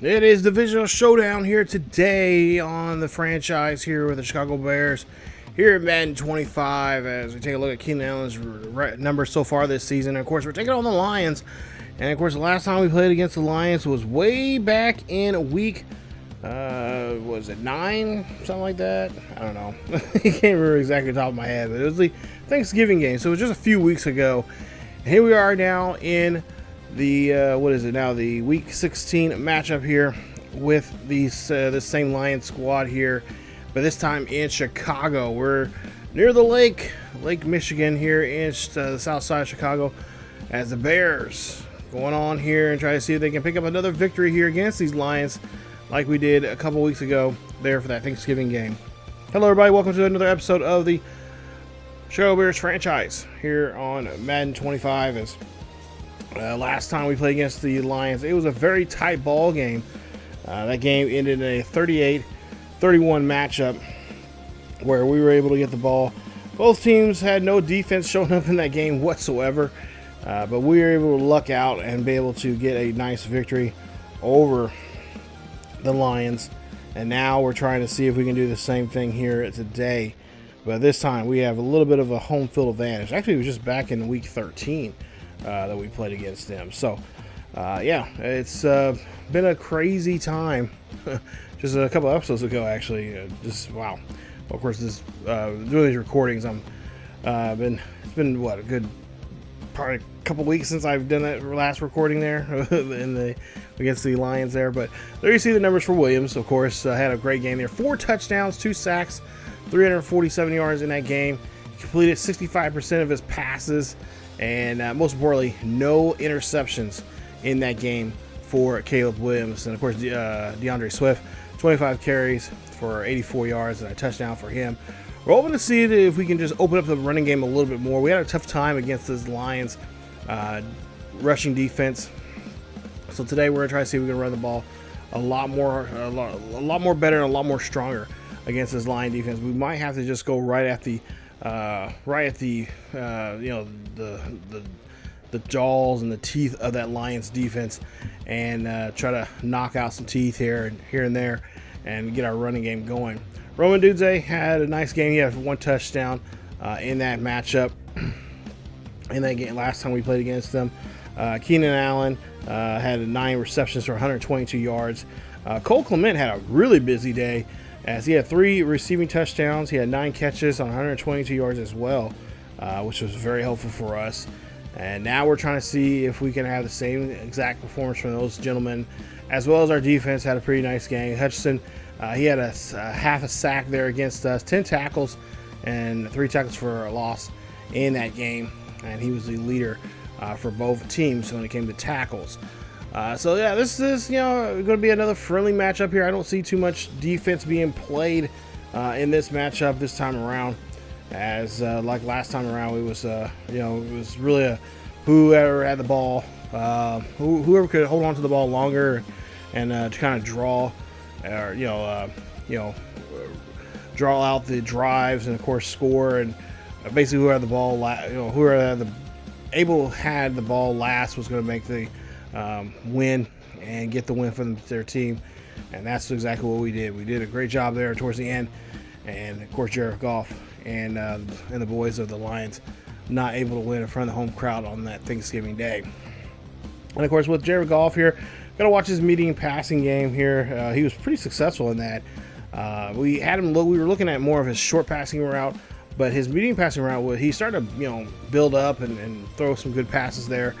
It is divisional showdown here today on the franchise here with the Chicago Bears here at Madden 25 as we take a look at Keenan Allen's numbers so far this season. And of course, we're taking on the Lions. And of course, the last time we played against the Lions was way back in week, was it 9? Something like that? I don't know. I can't remember exactly the top of my head, but it was the Thanksgiving game. So it was just a few weeks ago. And here we are now in the the week 16 matchup here with these the same Lions squad here, but this time in Chicago. We're near the Lake Michigan here in the south side of Chicago, as the Bears going on here and try to see if they can pick up another victory here against these Lions like we did a couple weeks ago there for that Thanksgiving game. Hello everybody, welcome to another episode of the Chicago Bears franchise here on Madden 25. As last time we played against the Lions, it was a very tight ball game. That game ended in a 38-31 matchup where we were able to get the ball. Both teams had no defense showing up in that game whatsoever, but we were able to luck out and be able to get a nice victory over the Lions. And now we're trying to see if we can do the same thing here today. But this time we have a little bit of a home field advantage. Actually, it was just back in week 13 that we played against them. So, yeah, it's been a crazy time. Just a couple episodes ago, actually. Just wow. Of course, this doing these recordings, it's been what, a good probably a couple weeks since I've done that last recording there against the Lions there. But there you see the numbers for Williams. Of course, had a great game there. 4 touchdowns, 2 sacks, 347 yards in that game. He completed 65% of his passes, and most importantly, no interceptions in that game for Caleb Williams. And of course, DeAndre Swift, 25 carries for 84 yards and a touchdown for him. We're hoping to see if we can just open up the running game a little bit more. We had a tough time against this Lions rushing defense. So today we're going to try to see if we can run the ball a lot more better and a lot more stronger against this Lion defense. We might have to just go right at the jaws and the teeth of that Lions defense, and try to knock out some teeth here and there, and get our running game going. Roman Dudzay had a nice game. He had 1 touchdown in that matchup. In that game last time we played against them, Keenan Allen had 9 receptions for 122 yards. Cole Clement had a really busy day, as he had 3 receiving touchdowns. He had 9 catches on 122 yards as well, which was very helpful for us. And now we're trying to see if we can have the same exact performance from those gentlemen, as well as our defense had a pretty nice game. Hutchison, he had a half a sack there against us, 10 tackles and 3 tackles for a loss in that game. And he was the leader for both teams when it came to tackles. So yeah, this is going to be another friendly matchup here. I don't see too much defense being played in this matchup this time around, as like last time around, it was really a whoever had the ball, whoever could hold on to the ball longer and to kind of draw out the drives and of course score, and basically whoever had the ball had the ball last was going to make the win and get the win for their team. And that's exactly what we did. We did a great job there towards the end, and of course Goff and the boys of the Lions not able to win in front of the home crowd on that Thanksgiving day. And of course, with Jared Goff here, gotta watch his medium passing game here. He was pretty successful in that. We were looking at more of his short passing route, but his medium passing route, he started to build up and throw some good passes there.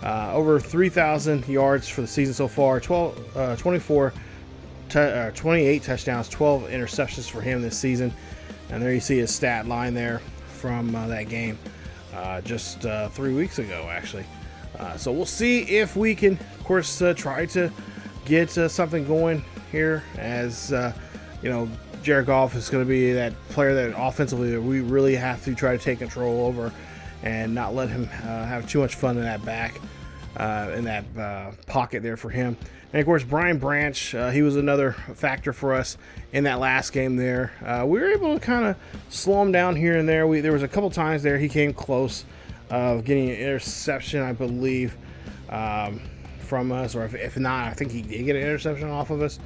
Over 3,000 yards for the season so far. 28 touchdowns, 12 interceptions for him this season. And there you see his stat line there from that game just 3 weeks ago, actually. So we'll see if we can, of course, try to get something going here, as Jared Goff is going to be that player that offensively we really have to try to take control over and not let him have too much fun in that pocket there for him. And of course, Brian Branch, he was another factor for us in that last game there. We were able to kind of slow him down here and there. There was a couple times there he came close of getting an interception, I believe, from us, or if not, I think he did get an interception off of us,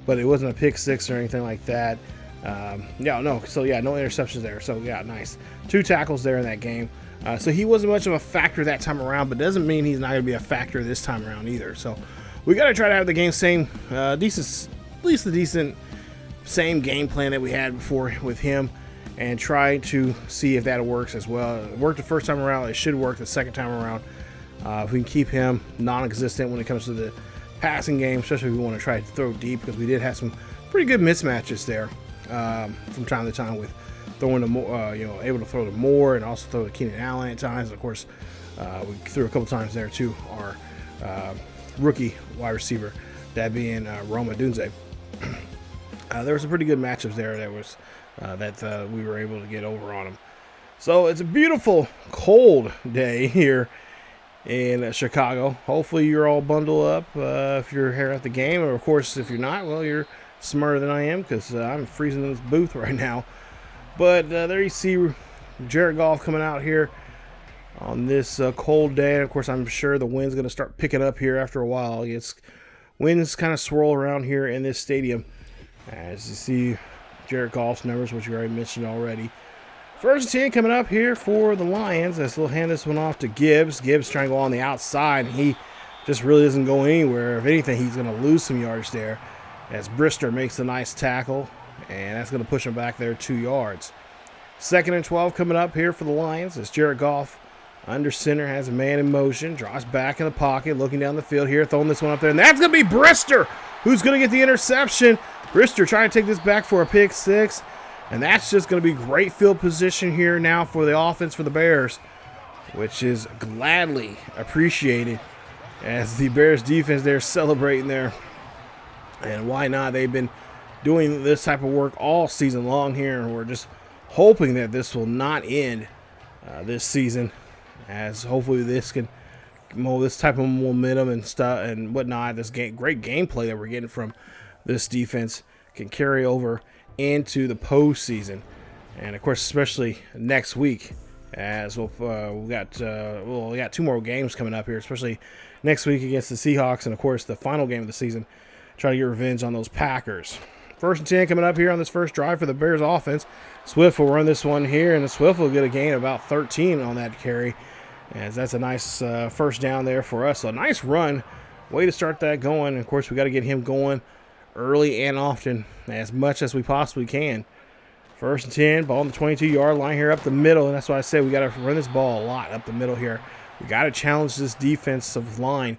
but it wasn't a pick six or anything like that. Yeah, no. So yeah, no interceptions there. So yeah, nice. 2 tackles there in that game. So he wasn't much of a factor that time around, but doesn't mean he's not going to be a factor this time around either. So we got to try to have the game same, at least the decent same game plan that we had before with him, and try to see if that works as well. It worked the first time around. It should work the second time around. If we can keep him non-existent when it comes to the passing game, especially if we want to try to throw deep, because we did have some pretty good mismatches there from time to time with throwing the more, able to throw to Moore and also throw to Keenan Allen at times. Of course, we threw a couple times there to our rookie wide receiver, that being Roma Dunze. There were some pretty good matchups there that we were able to get over on him. So it's a beautiful, cold day here in Chicago. Hopefully you're all bundled up if you're here at the game, or of course if you're not, well, you're smarter than I am, because I'm freezing in this booth right now. But there you see Jared Goff coming out here on this cold day. And of course, I'm sure the wind's going to start picking up here after a while. Winds kind of swirl around here in this stadium. As you see Jared Goff's numbers, which you already mentioned already. 1st and 10 coming up here for the Lions, as we'll hand this one off to Gibbs. Gibbs trying to go on the outside, and he just really doesn't go anywhere. If anything, he's going to lose some yards there, as Brister makes a nice tackle, and that's going to push him back there 2 yards. 2nd and 12 coming up here for the Lions, as Jared Goff under center has a man in motion, drops back in the pocket, looking down the field here, throwing this one up there, and that's going to be Brister who's going to get the interception. Brister trying to take this back for a pick six, and that's just going to be great field position here now for the offense for the Bears, which is gladly appreciated, as the Bears defense they're celebrating there. And why not? They've been doing this type of work all season long here, and we're just hoping that this will not end this season, as hopefully this can, this type of momentum and stuff and whatnot, this great gameplay that we're getting from this defense can carry over into the postseason, and of course especially next week, as we got 2 more games coming up here, especially next week against the Seahawks, and of course the final game of the season, try to get revenge on those Packers. 1st and 10 coming up here on this first drive for the Bears offense. Swift will run this one here, and the Swift will get a gain of about 13 on that carry, as that's a nice first down there for us. So a nice run, way to start that going. And of course, we got to get him going early and often, as much as we possibly can. 1st and 10, ball on the 22-yard line here up the middle, and that's why I said we got to run this ball a lot up the middle here. We got to challenge this defensive line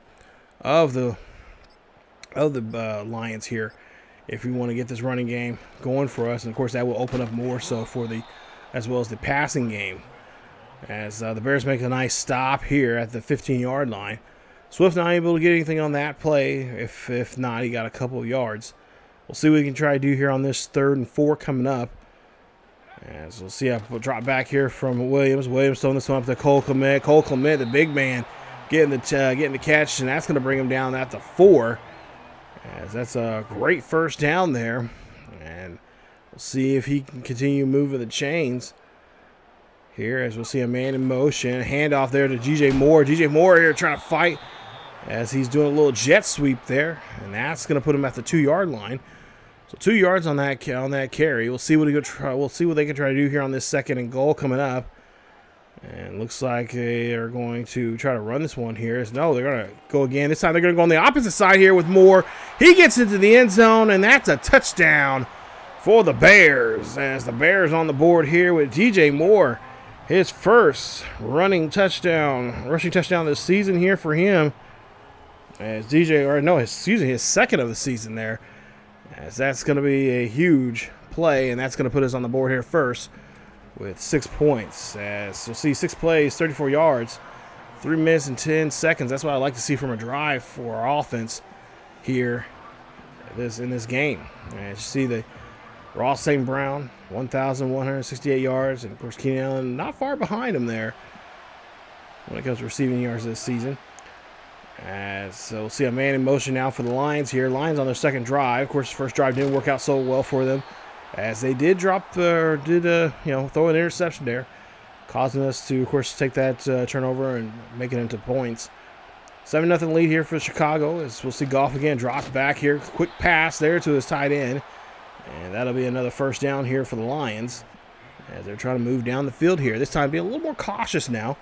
of the Lions here, if we want to get this running game going for us. And of course that will open up more so for as well as the passing game, as the Bears make a nice stop here at the 15-yard line. Swift not able to get anything on that play. If not, he got a couple of yards. We'll see what we can try to do here on this 3rd and 4 coming up, as we'll see. We'll drop back here from Williams throwing this one up to Cole Clement, the big man, getting the catch, and that's going to bring him down at the 4. As that's a great first down there, and we'll see if he can continue moving the chains here, as we'll see a man in motion, handoff there to DJ Moore. DJ Moore here trying to fight, as he's doing a little jet sweep there, and that's going to put him at the 2-yard line. So 2 yards on that carry. We'll see what they can try to do here on this 2nd and goal coming up. And looks like they are going to try to run this one here. No, they're going to go again. This time they're going to go on the opposite side here with Moore. He gets into the end zone, and that's a touchdown for the Bears. As the Bears on the board here with DJ Moore, his first rushing touchdown this season here for him. As his 2nd of the season there. As that's going to be a huge play, and that's going to put us on the board here first with 6 points. As you'll see, 6 plays, 34 yards, 3 minutes and 10 seconds. That's what I like to see from a drive for our offense here in this game. As you see, the Ross St. Brown, 1,168 yards, and of course Keenan Allen not far behind him there when it comes to receiving yards this season. So we'll see a man in motion now for the Lions here. Lions on their 2nd drive. Of course, the first drive didn't work out so well for them, as they did throw an interception there, causing us to, of course, take that turnover and make it into points. 7-0 lead here for Chicago. As we'll see Goff again drops back here. Quick pass there to his tight end. And that'll be another first down here for the Lions as they're trying to move down the field here. This time be a little more cautious now.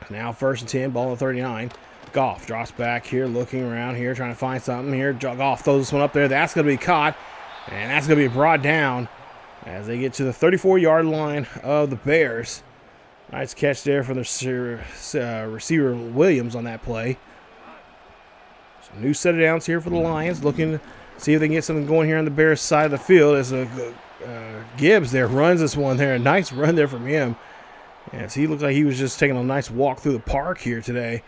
Now 1st and 10, ball on 39. Goff drops back here, looking around here, trying to find something here. Goff throws this one up there. That's going to be caught, and that's going to be brought down as they get to the 34-yard line of the Bears. Nice catch there from the receiver Williams on that play. So new set of downs here for the Lions, looking to see if they can get something going here on the Bears side of the field as Gibbs there runs this one there. A nice run there from him. As he looked like he was just taking a nice walk through the park here today.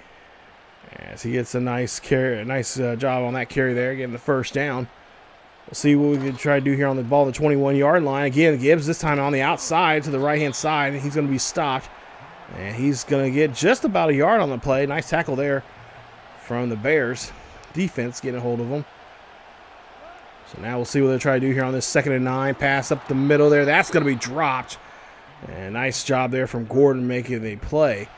As he gets a nice carry, a nice job on that carry there, getting the first down. We'll see what we can try to do here on the ball, the 21-yard line. Again, Gibbs this time on the outside to the right-hand side, and he's going to be stopped. And he's going to get just about a yard on the play. Nice tackle there from the Bears defense, getting a hold of him. So now we'll see what they try to do here on this 2nd and 9. Pass up the middle there. That's going to be dropped. And nice job there from Gordon making the play,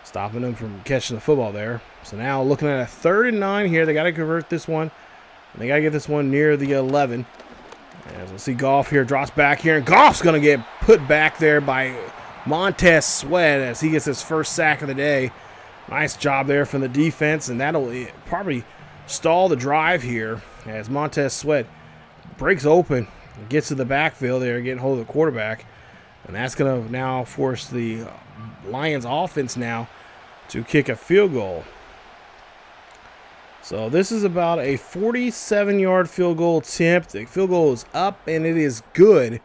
stopping them from catching the football there. So now looking at a 3rd and 9 here. They got to convert this one. They got to get this one near the 11. As we'll see Goff here drops back here. And Goff's going to get put back there by Montez Sweat as he gets his first sack of the day. Nice job there from the defense. And that'll probably stall the drive here as Montez Sweat breaks open and gets to the backfield there, getting hold of the quarterback. And that's going to now force the Lions offense now to kick a field goal. So this is about a 47-yard field goal attempt. The field goal is up, and it is good.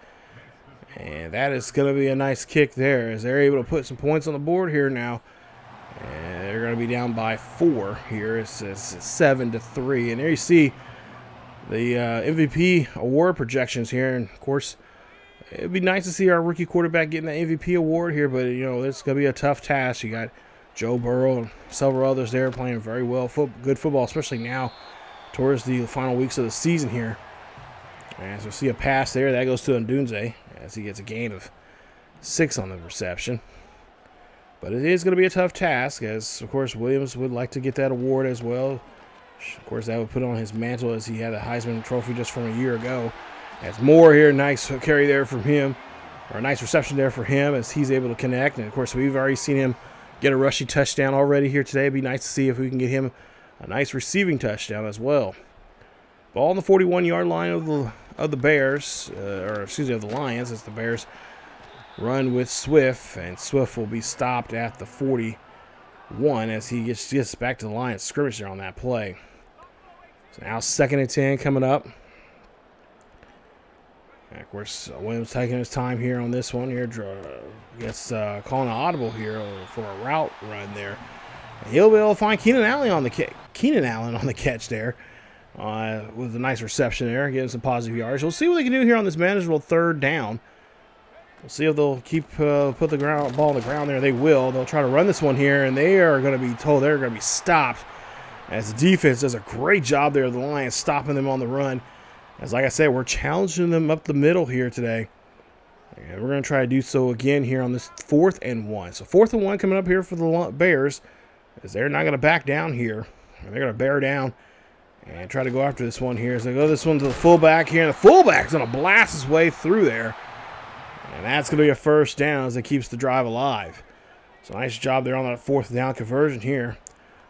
And that is going to be a nice kick there as they're able to put some points on the board here now. And they're going to be down by 4 here. It's 7-3. And there you see the MVP award projections here. And, of course, it'd be nice to see our rookie quarterback getting the MVP award here, but, you know, it's going to be a tough task. You got Joe Burrow and several others there playing very well, good football, especially now towards the final weeks of the season here. As we'll see a pass there, that goes to Ndunze as he gets a gain of 6 on the reception. But it is going to be a tough task as, of course, Williams would like to get that award as well. Of course, that would put on his mantle as he had a Heisman Trophy just from a year ago. As Moore here, nice carry there from him, or a nice reception there for him as he's able to connect. And, of course, we've already seen him get a rushing touchdown already here today. It'd be nice to see if we can get him a nice receiving touchdown as well. Ball on the 41-yard line of the Bears, of the Lions, as the Bears run with Swift, and Swift will be stopped at the 41 as he gets back to the line of scrimmage there on that play. So now 2nd and 10 coming up. And of course, Williams taking his time here on this one here. Gets calling an audible here for a route run there. And he'll be able to find Keenan Allen on the catch there with a nice reception there, getting some positive yards. We'll see what they can do here on this manageable 3rd down. We'll see if they'll put the ball on the ground there. They will. They'll try to run this one here, and they are going to be told they're going to be stopped as the defense does a great job there of the Lions stopping them on the run. As like I said, we're challenging them up the middle here today. And we're going to try to do so again here on this 4th and 1. So 4th and 1 coming up here for the Bears, as they're not going to back down here. They're going to bear down and try to go after this one here. As they go this one to the fullback here. And the fullback's going to blast his way through there. And that's going to be a first down as it keeps the drive alive. So nice job there on that 4th down conversion here.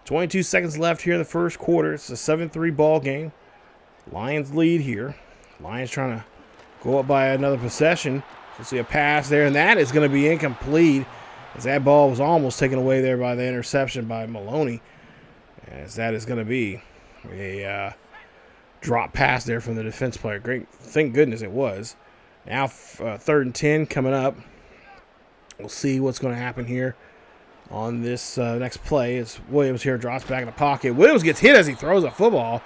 22 seconds left here in the first quarter. It's a 7-3 ball game. Lions lead here. Lions trying to go up by another possession. We'll see a pass there, and that is going to be incomplete as that ball was almost taken away there by the interception by Maloney. As that is going to be a drop pass there from the defense player. Great. Thank goodness it was. Now 3rd and 10 coming up. We'll see what's going to happen here on this next play as Williams here drops back in the pocket. Williams gets hit as he throws a football.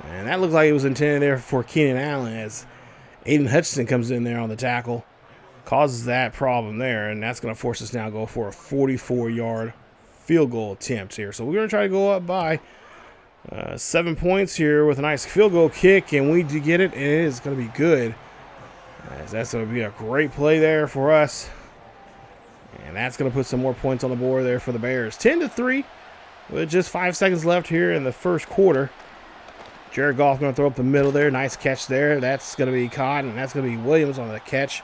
And that looks like it was intended there for Keenan Allen as Aidan Hutchison comes in there on the tackle. Causes that problem there, and that's going to force us now to go for a 44-yard field goal attempt here. So we're going to try to go up by 7 points here with a nice field goal kick, and we do get it, and it is going to be good. As that's going to be a great play there for us. And that's going to put some more points on the board there for the Bears. 10-3. with just 5 seconds left here in the first quarter. Jared Goff going to throw up the middle there. Nice catch there. That's going to be caught, and that's going to be Williams on the catch,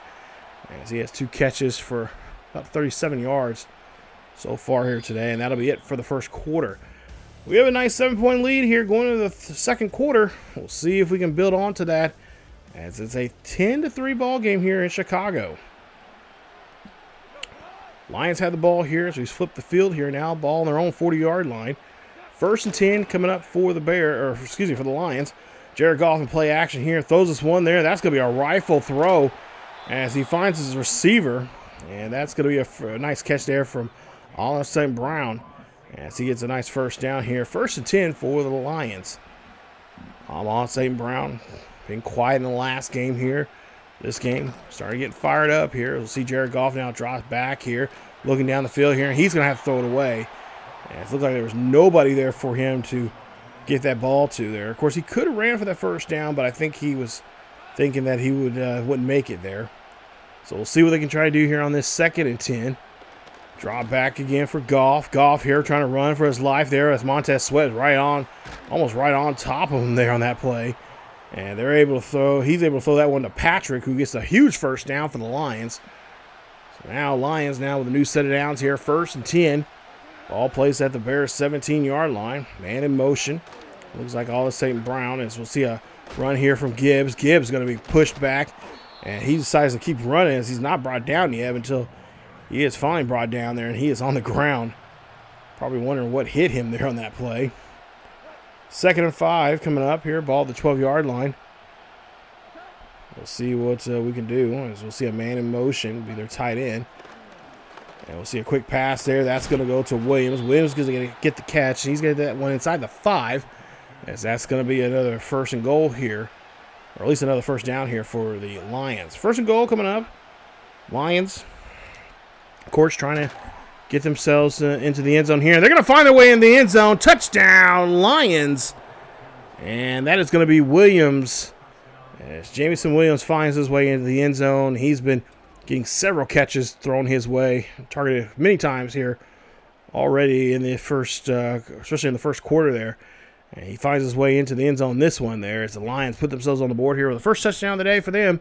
as he has 2 catches for about 37 yards so far here today, and that'll be it for the first quarter. We have a nice 7-point lead here going into the second quarter. We'll see if we can build on to that, as it's a 10-3 ball game here in Chicago. Lions had the ball here, so he's flipped the field here now. Ball on their own 40-yard line. 1st and 10 coming up for the for the Lions. Jared Goff in play action here. Throws us one there. That's going to be a rifle throw as he finds his receiver. And that's going to be a nice catch there from Aidan St. Brown as he gets a nice first down here. 1st and 10 for the Lions. Aidan St. Brown being quiet in the last game here. This game starting to get fired up here. We'll see Jared Goff now drop back here, looking down the field here, and he's going to have to throw it away. And it looks like there was nobody there for him to get that ball to there. Of course, he could have ran for that first down, but I think he was thinking that he wouldn't make it there. So we'll see what they can try to do here on this 2nd and 10. Drop back again for Goff. Goff here trying to run for his life there as Montez Sweat is almost right on top of him there on that play. And they're able to throw. He's able to throw that one to Patrick, who gets a huge first down for the Lions. So now Lions with a new set of downs here. 1st and 10. Ball placed at the Bears' 17-yard line. Man in motion. Looks like Aidan St. Brown. As we'll see a run here from Gibbs. Gibbs going to be pushed back, and he decides to keep running as he's not brought down yet until he is finally brought down there, and he is on the ground. Probably wondering what hit him there on that play. 2nd and 5 coming up here. Ball at the 12-yard line. We'll see what we can do. As we'll see a man in motion, be their tight end. And we'll see a quick pass there. That's going to go to Williams. Williams is going to get the catch. He's going to get that one inside the 5. As that's going to be another 1st and goal here. Or at least another first down here for the Lions. 1st and goal coming up. Lions, of course, trying to get themselves into the end zone here. They're going to find their way in the end zone. Touchdown, Lions. And that is going to be Williams. As Jamison Williams finds his way into the end zone. He's been getting several catches thrown his way. Targeted many times here already in the first, especially in the first quarter there. And he finds his way into the end zone this one there as the Lions put themselves on the board here with the first touchdown of the day for them.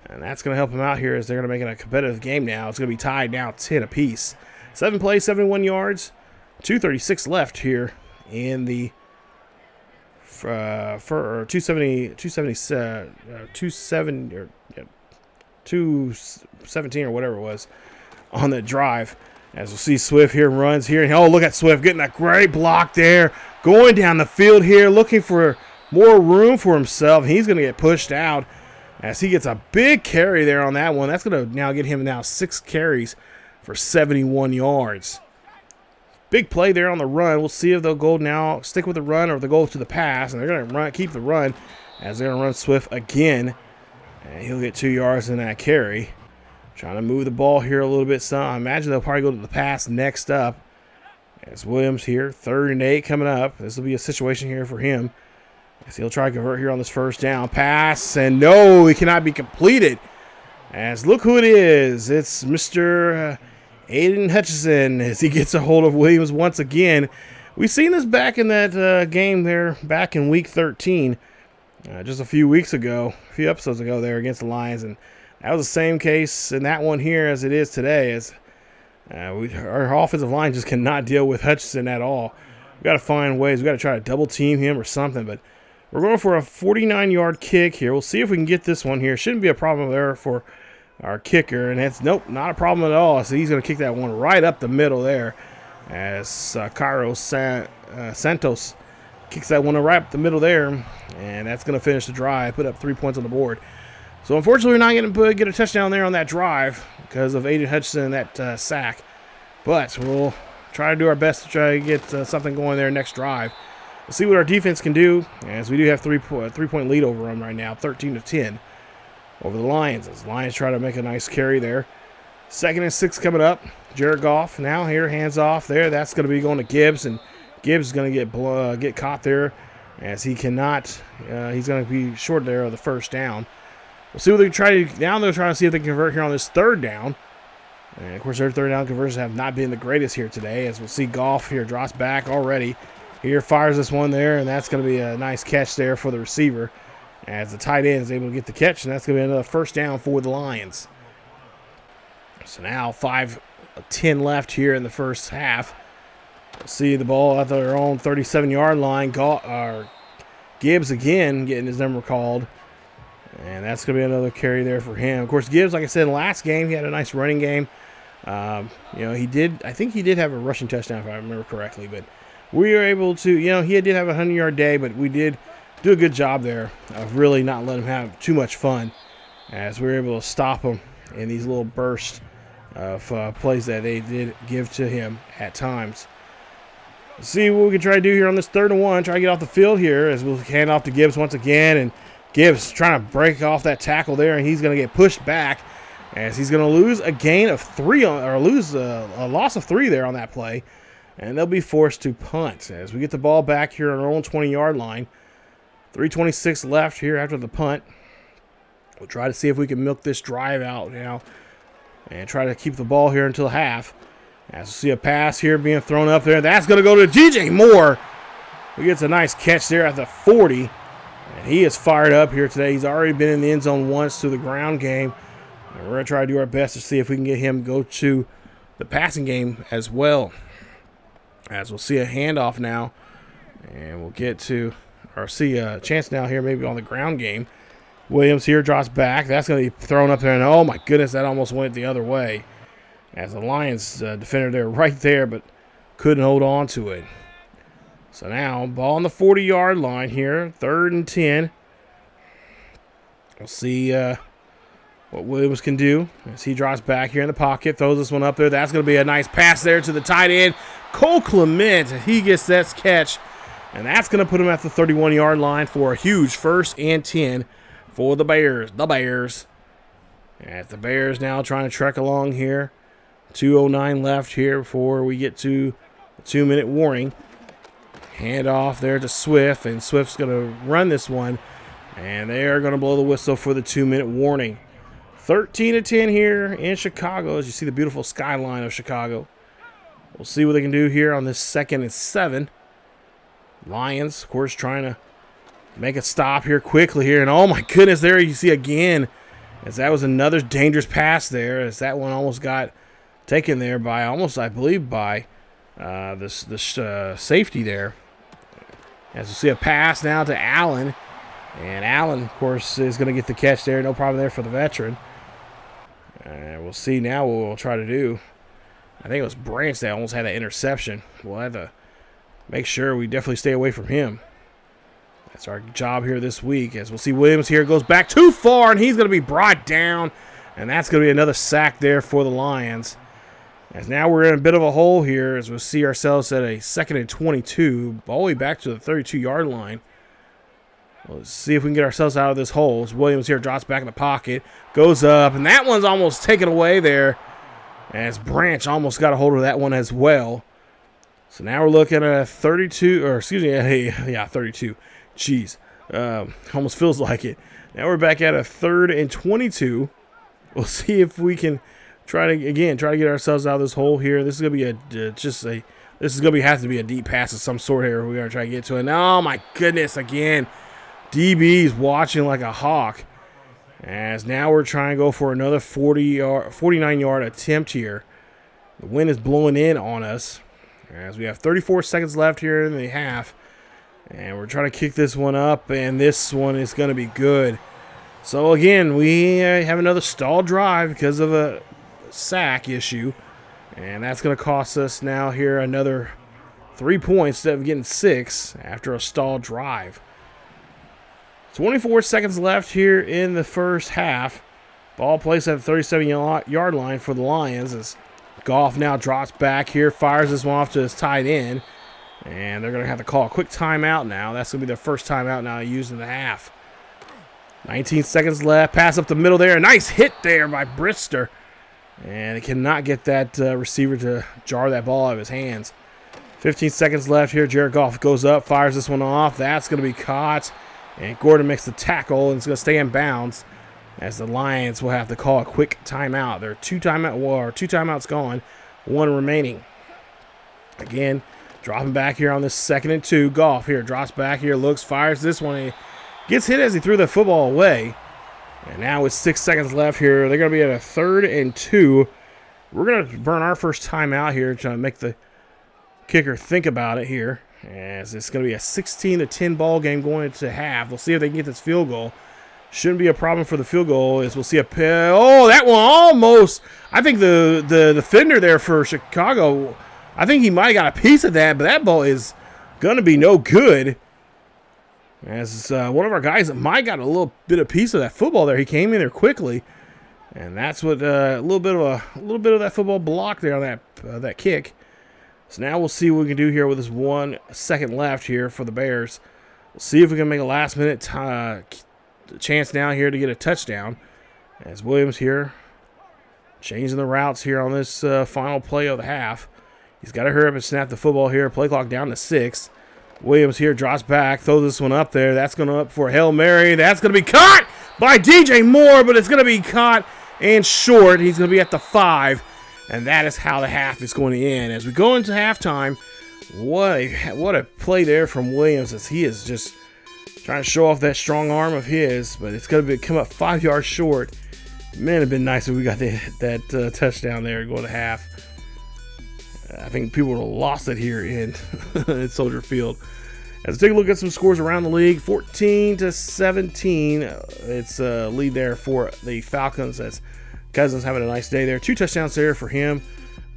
And that's going to help them out here as they're going to make it a competitive game now. It's going to be tied now 10 apiece. 7 plays, 71 yards, 2:36 left here in the 217 or whatever it was on the drive. As we'll see Swift here runs here. And oh, look at Swift getting that great block there. Going down the field here, looking for more room for himself. He's going to get pushed out as he gets a big carry there on that one. That's going to now get him 6 carries for 71 yards. Big play there on the run. We'll see if they'll go now, stick with the run, or if they'll go to the pass. And they're going to keep the run as they're going to run Swift again. And he'll get 2 yards in that carry. Trying to move the ball here a little bit. So I imagine they'll probably go to the pass next up. As Williams here, 3rd and 8 coming up. This will be a situation here for him. As he'll try to convert here on this first down. Pass, and no, it cannot be completed. As look who it is. It's Mr. Aidan Hutchison as he gets a hold of Williams once again. We've seen this back in that game there, back in Week 13. Just a few episodes ago there against the Lions. And that was the same case in that one here as it is today. As our offensive line just cannot deal with Hutchison at all. We've got to find ways. We've got to try to double team him or something. But we're going for a 49-yard kick here. We'll see if we can get this one here. Shouldn't be a problem there for our kicker. And that's, nope, not a problem at all. So he's going to kick that one right up the middle there. As Cairo Santos kicks that one right up the middle there. And that's going to finish the drive. Put up 3 points on the board. So unfortunately, we're not going to get a touchdown there on that drive because of Aidan Hutchison and that sack. But we'll try to do our best to try to get something going there next drive. We'll see what our defense can do, as we do have 3-point lead over them right now, 13-10 over the Lions. As the Lions try to make a nice carry there. 2nd and 6 coming up. Jared Goff now here, hands off there. That's going to be going to Gibbs, and Gibbs is going to get caught there as he cannot. He's going to be short there of the first down. We'll see what they can try to. Now they're trying to see if they can convert here on this 3rd down. And, of course, their third down conversions have not been the greatest here today, as we'll see Goff here drops back already. Here fires this one there, and that's going to be a nice catch there for the receiver, as the tight end is able to get the catch, and that's going to be another first down for the Lions. So now 5:10 left here in the first half. We'll see the ball at their own 37-yard line. Gibbs again getting his number called. And that's going to be another carry there for him. Of course, Gibbs, like I said, in the last game, he had a nice running game. I think he did have a rushing touchdown, if I remember correctly. But we were able to, he did have a 100-yard day, but we did do a good job there of really not letting him have too much fun, as we were able to stop him in these little bursts of plays that they did give to him at times. Let's see what we can try to do here on this 3rd and 1. Try to get off the field here as we'll hand off to Gibbs once again. And Gibbs trying to break off that tackle there, and he's going to get pushed back as he's going to lose a gain of 3 lose a loss of 3 there on that play. And they'll be forced to punt as we get the ball back here on our own 20-yard line. 3:26 left here after the punt. We'll try to see if we can milk this drive out now and try to keep the ball here until half. As we see a pass here being thrown up there. That's going to go to DJ Moore, who gets a nice catch there at the 40. And he is fired up here today. He's already been in the end zone once through the ground game. And we're going to try to do our best to see if we can get him to go to the passing game as well. As we'll see a handoff now. And we'll get to, or see a chance now here maybe on the ground game. Williams here drops back. That's going to be thrown up there. And oh my goodness, that almost went the other way. As the Lions defender there right there, but couldn't hold on to it. So now, ball on the 40-yard line here, 3rd and 10. We'll see what Williams can do as he drops back here in the pocket, throws this one up there. That's going to be a nice pass there to the tight end, Cole Clement. He gets that catch, and that's going to put him at the 31-yard line for a huge 1st and 10 for the Bears. As the Bears now trying to trek along here. 2:09 left here before we get to the 2-minute warning. Hand off there to Swift, and Swift's going to run this one, and they are going to blow the whistle for the 2-minute warning. 13-10 here in Chicago, as you see the beautiful skyline of Chicago. We'll see what they can do here on this 2nd and 7. Lions, of course, trying to make a stop here quickly here, and oh my goodness, there you see again, as that was another dangerous pass there, as that one almost got taken there by almost, I believe, by this safety there. As you see a pass now to Allen. And Allen, of course, is going to get the catch there. No problem there for the veteran. And we'll see now what we'll try to do. I think it was Branch that almost had that interception. We'll have to make sure we definitely stay away from him. That's our job here this week. As we'll see Williams here goes back too far, and he's going to be brought down. And that's going to be another sack there for the Lions. As now we're in a bit of a hole here as we'll see ourselves at a 2nd and 22, all the way back to the 32-yard line. Let's see if we can get ourselves out of this hole. As Williams here drops back in the pocket, goes up, and that one's almost taken away there. As Branch almost got a hold of that one as well. So now we're looking at a 32, or excuse me, yeah, 32. Jeez, almost feels like it. Now we're back at a 3rd and 22. We'll see if we can try to get ourselves out of this hole here. This is gonna be have to be a deep pass of some sort here. We're gonna try to get to it. Oh my goodness! Again, DB's watching like a hawk. As now we're trying to go for another 49-yard attempt here. The wind is blowing in on us. As we have 34 seconds left here in the half, and we're trying to kick this one up, and this one is gonna be good. So again, we have another stalled drive because of a sack issue, and that's going to cost us now here another 3 points instead of getting 6 after a stalled drive. 24 seconds left here in the first half. Ball placed at the 37-yard line for the Lions as Goff now drops back here, fires this one off to his tight end, and they're going to have to call a quick timeout now. That's going to be their first timeout now used in the half. 19 seconds left. Pass up the middle there. A nice hit there by Brister. And they cannot get that receiver to jar that ball out of his hands. 15 seconds left here. Jared Goff goes up, fires this one off. That's going to be caught. And Gordon makes the tackle, and it's going to stay in bounds. as the Lions will have to call a quick timeout. There are two timeouts gone, one remaining. Again, dropping back here on this 2nd and 2. Goff here drops back here, looks, fires this one. He gets hit as he threw the football away. And now with 6 seconds left here, they're going to be at a 3rd and 2. We're going to burn our first timeout here, trying to make the kicker think about it here, as it's going to be a 16-10 ball game going into half. We'll see if they can get this field goal. Shouldn't be a problem for the field goal, as we'll see a oh, that one almost. I think the defender there for Chicago, I think he might have got a piece of that, but that ball is going to be no good. As one of our guys that might got a little bit of piece of that football there. He came in there quickly, and that's what a little bit of that football block there on that kick. So now we'll see what we can do here with this 1 second left here for the Bears. We'll see if we can make a last-minute chance now here to get a touchdown. As Williams here changing the routes here on this final play of the half. He's got to hurry up and snap the football here. Play clock down to 6. Williams here drops back, throws this one up there. That's going to up for a Hail Mary. That's going to be caught by DJ Moore, but it's going to be caught and short. He's going to be at the 5. And that is how the half is going to end. As we go into halftime, what a play there from Williams, as he is just trying to show off that strong arm of his, but it's going to come up 5 yards short. Man, it'd been nice if we got that touchdown there going to half. I think people would have lost it here in Soldier Field. As we take a look at some scores around the league, 14-17, it's a lead there for the Falcons, as Cousins having a nice day there. 2 touchdowns there for him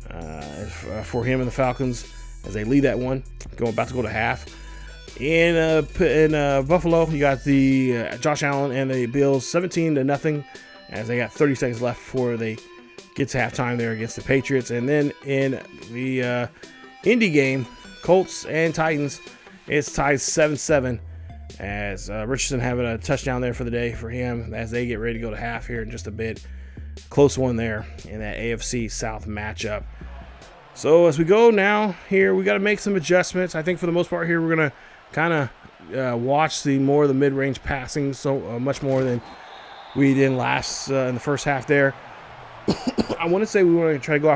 and the Falcons as they lead that one, about to go to half. In Buffalo, you got the Josh Allen and the Bills 17-0, as they got 30 seconds left before they get to halftime there against the Patriots. And then in the Indy game, Colts and Titans, it's tied 7-7, as Richardson having a touchdown there for the day for him as they get ready to go to half here in just a bit. Close one there in that AFC South matchup. So as we go now here, we got to make some adjustments. I think for the most part here, we're going to kind of watch more of the mid-range passing, so much more than we did in the first half there. I want to say we want to try to go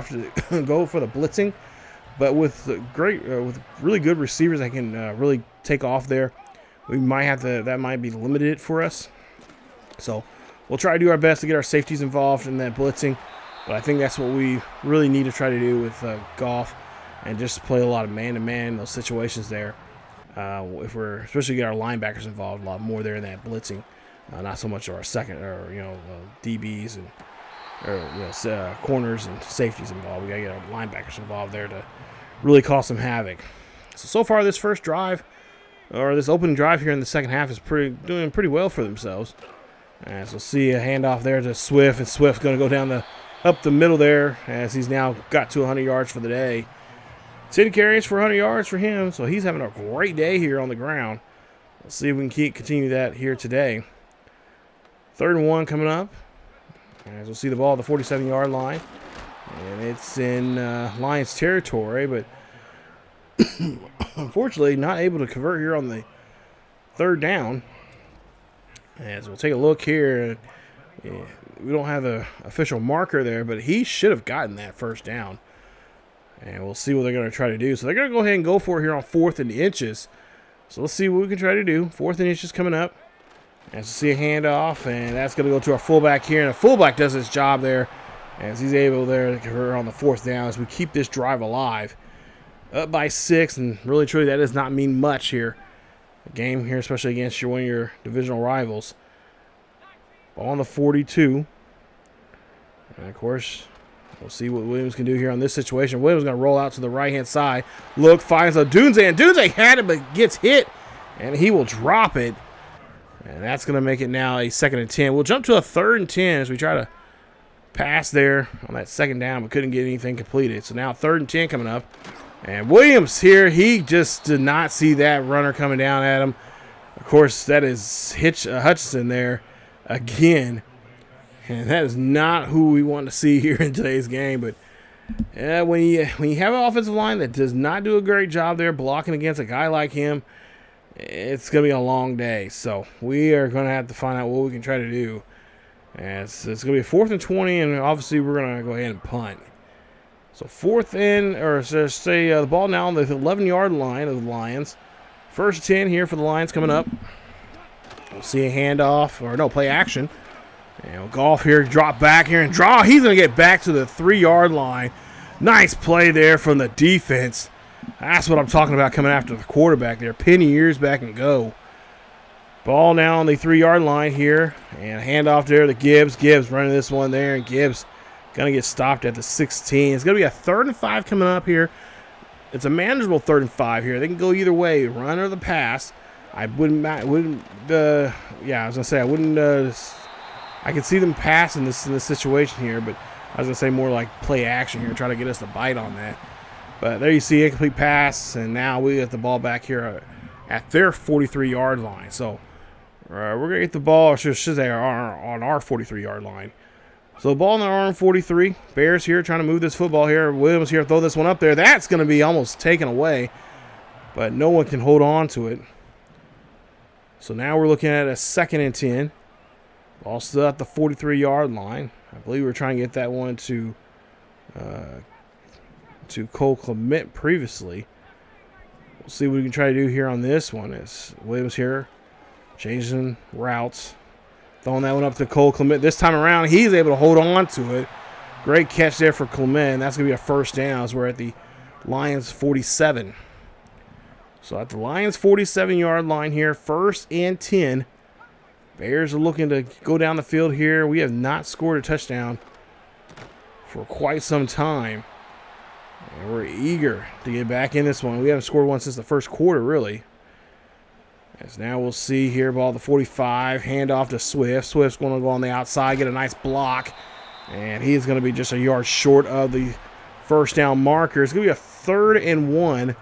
for the blitzing, but with really good receivers that can really take off there, we might have to. That might be limited for us. So we'll try to do our best to get our safeties involved in that blitzing, but I think that's what we really need to try to do with Goff, and just play a lot of man-to-man in those situations there. If we're especially get our linebackers involved a lot more there in that blitzing, not so much our second or DBs and corners and safeties involved. We gotta get our linebackers involved there to really cause some havoc. So far this first drive, or this opening drive here in the second half, is doing pretty well for themselves. As we'll see a handoff there to Swift, and Swift's going to go down up the middle there, as he's now got to 100 yards for the day. 10 carries for 100 yards for him, so he's having a great day here on the ground. We'll see if we can continue that here today. 3rd and 1 coming up, as we'll see the ball at the 47-yard line, and it's in Lions territory, but unfortunately not able to convert here on the 3rd down. As we'll take a look here, we don't have the official marker there, but he should have gotten that 1st down. And we'll see what they're going to try to do. So they're going to go ahead and go for it here on 4th and inches. So let's see what we can try to do. 4th and inches coming up. As we see a handoff, and that's going to go to our fullback here. And the fullback does his job there, as he's able there to convert on the 4th down as we keep this drive alive. Up by 6, and really truly that does not mean much here. A game here, especially against one of your divisional rivals. Ball on the 42. And of course, we'll see what Williams can do here on this situation. Williams is going to roll out to the right-hand side. Look, finds a Dunze, and Dunze had it but gets hit, and he will drop it. And that's going to make it now a 2nd and 10. We'll jump to a 3rd and 10 as we try to pass there on that 2nd down, but couldn't get anything completed. So now 3rd and 10 coming up. And Williams here, he just did not see that runner coming down at him. Of course, that is Hutchison there again. And that is not who we want to see here in today's game. But when you have an offensive line that does not do a great job there blocking against a guy like him, it's going to be a long day. So we are going to have to find out what we can try to do And it's going to be a 4th and 20, and obviously we're going to go ahead and punt. So 4th in, or say the ball now on the 11-yard line of the Lions. 1st and 10 here for the Lions coming up. We'll see a handoff, or no, play action. And Goff here, drop back here and draw. He's going to get back to the 3-yard line. Nice play there from the defense. That's what I'm talking about coming after the quarterback there. Pin your ears back and go. Ball now on the 3-yard line here. And handoff there to Gibbs. Gibbs running this one there. And Gibbs going to get stopped at the 16. It's going to be a 3rd and 5 coming up here. It's a manageable 3rd and 5 here. They can go either way, run or the pass. I wouldn't I was going to say, I could see them pass in this situation here, but I was going to say more like play action here, try to get us to bite on that. But there you see incomplete pass, and now we get the ball back here at their 43-yard line. So we're going to get the ball, should say, on our 43-yard line. So the ball in our own 43. Bears here trying to move this football here. Williams here, throw this one up there. That's going to be almost taken away, but no one can hold on to it. So now we're looking at a 2nd and 10. Ball still at the 43-yard line. I believe we're trying to get that one to Cole Clement previously. We'll see what we can try to do here on this one. As Williams here changing routes. Throwing that one up to Cole Clement. This time around, he's able to hold on to it. Great catch there for Clement. That's going to be a 1st down as we're at the Lions 47. So at the Lions 47-yard line here, 1st and 10. Bears are looking to go down the field here. We have not scored a touchdown for quite some time. And we're eager to get back in this one. We haven't scored one since the 1st quarter, really. As now we'll see here, ball the 45, handoff to Swift. Swift's going to go on the outside, get a nice block. And he's going to be just a yard short of the 1st down marker. It's going to be a 3rd and 1.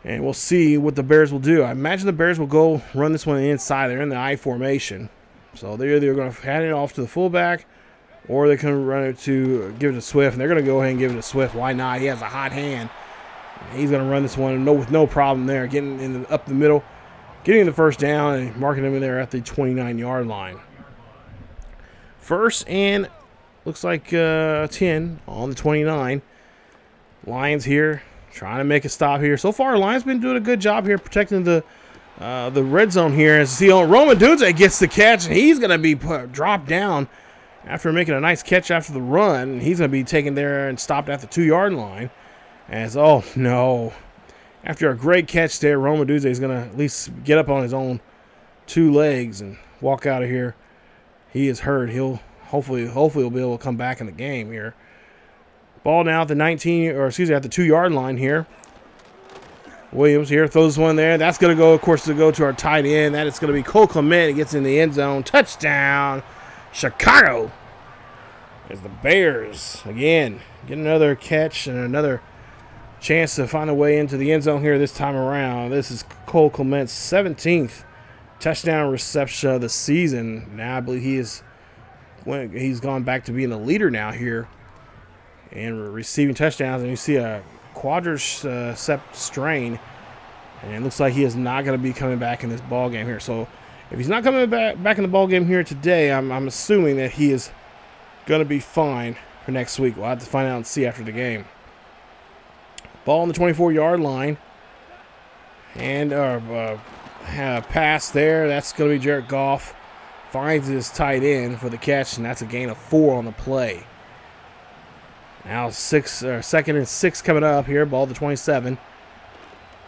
And we'll see what the Bears will do. I imagine the Bears will go run this one inside. They're in the I formation. So they're either going to hand it off to the fullback, or they can run it to give it to Swift. And they're going to go ahead and give it to Swift. Why not? He has a hot hand. He's going to run this one with no problem there. Getting up the middle, getting the 1st down, and marking him in there at the 29-yard line. 1st and looks like 10 on the 29. Lions here trying to make a stop here. So far, Lions been doing a good job here protecting the red zone here. As you see, Roma Dunze gets the catch, and he's going to be dropped down after making a nice catch after the run. He's going to be taken there and stopped at the 2-yard line. As, oh, no. After a great catch there, Roma Dunze is going to at least get up on his own 2 legs and walk out of here. He is hurt. He'll hopefully he'll be able to come back in the game here. Ball now at the at the 2-yard line here. Williams here throws one there. That's going to go, of course, to our tight end. That is going to be Cole Clement. He gets in the end zone. Touchdown, Chicago. As the Bears, again, get another catch and another chance to find a way into the end zone here this time around. This is Cole Clement's 17th touchdown reception of the season. Now I believe he's gone back to being a leader now here and receiving touchdowns. And you see a quadricep strain, and it looks like he is not going to be coming back in this ball game here. So if he's not coming back in the ball game here today, I'm assuming that he is going to be fine for next week. We'll have to find out and see after the game. Ball on the 24-yard line. And pass there. That's going to be Jared Goff. Finds his tight end for the catch, and that's a gain of 4 on the play. Now 2nd and 6 coming up here. Ball to 27.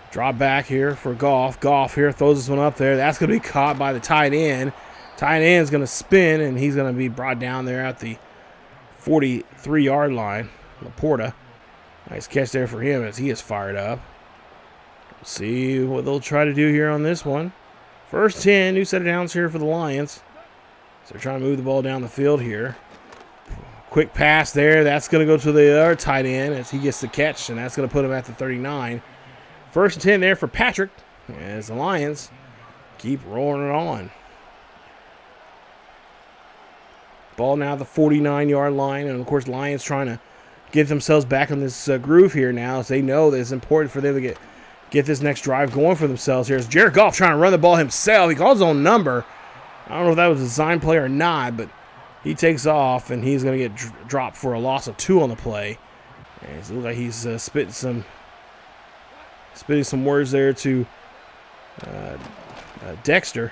Drop back here for Goff. Goff here throws this one up there. That's going to be caught by the tight end. Tight end is going to spin, and he's going to be brought down there at the 43-yard line. Laporta. Nice catch there for him as he is fired up. Let's see what they'll try to do here on this one. 1st 10, new set of downs here for the Lions. So they're trying to move the ball down the field here. Quick pass there. That's going to go to the other tight end as he gets the catch, and that's going to put him at the 39. 1st and 10 there for Patrick as the Lions keep rolling it on. Ball now at the 49-yard line, and of course Lions trying to get themselves back in this groove here now, as they know that it's important for them to get this next drive going for themselves here. As Jared Goff trying to run the ball himself. He calls his own number. I don't know if that was a design play or not, but He takes off, and he's going to get dropped for a loss of 2 on the play. And it looks like he's spitting some words there to Dexter.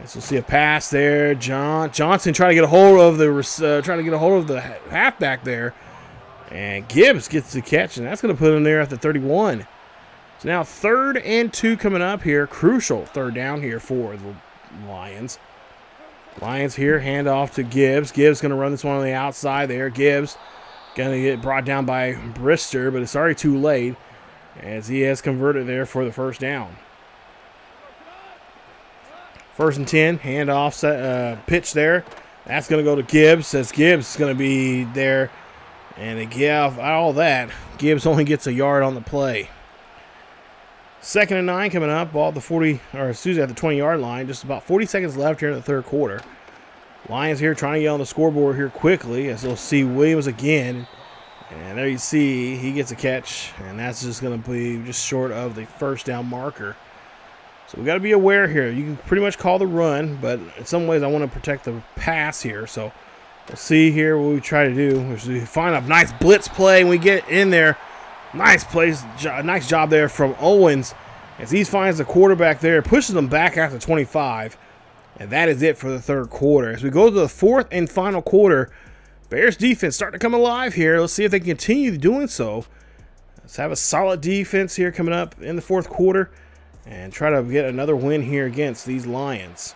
So we'll see a pass there. Johnson trying to get a hold of the halfback there, and Gibbs gets the catch, and that's going to put him there at the 31. So now 3rd and 2 coming up here. Crucial 3rd down here for the Lions. Lions here, hand off to Gibbs. Gibbs going to run this one on the outside there. Gibbs going to get brought down by Brister, but it's already too late as he has converted there for the 1st down. 1st and 10, handoff, pitch there. That's going to go to Gibbs, as Gibbs is going to be there. And to give all that, Gibbs only gets a yard on the play. 2nd and 9 coming up, ball at the 20-yard line. Just about 40 seconds left here in the 3rd quarter. Lions here trying to get on the scoreboard here quickly, as they'll see Williams again. And there you see he gets a catch, and that's just going to be just short of the 1st down marker. So we got to be aware here. You can pretty much call the run, but in some ways I want to protect the pass here. So we'll see here what we try to do. We find a nice blitz play, and we get in there. Nice job there from Owens as he finds the quarterback there, pushes them back after 25. And that is it for the 3rd quarter. As we go to the 4th and final quarter, Bears defense starting to come alive here. Let's see if they can continue doing so. Let's have a solid defense here coming up in the 4th quarter and try to get another win here against these Lions.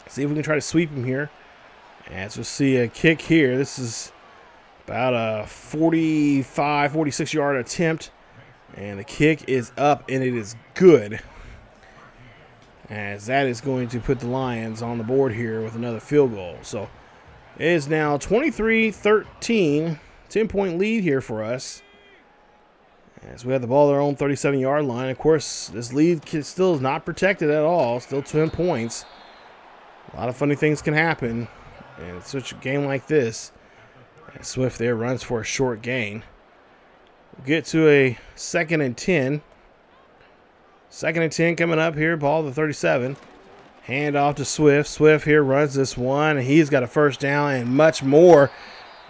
See if we can try to sweep them here. As we'll see a kick here. This is about a 46-yard attempt. And the kick is up, and it is good. As that is going to put the Lions on the board here with another field goal. So it is now 23-13, 10-point lead here for us. As we have the ball at our own 37-yard line. Of course, this lead still is not protected at all. Still 10 points. A lot of funny things can happen in such a game like this. And Swift there runs for a short gain. We'll get to a 2nd and 10. 2nd and 10 coming up here. Ball to the 37. Hand off to Swift. Swift here runs this one, and he's got a 1st down and much more.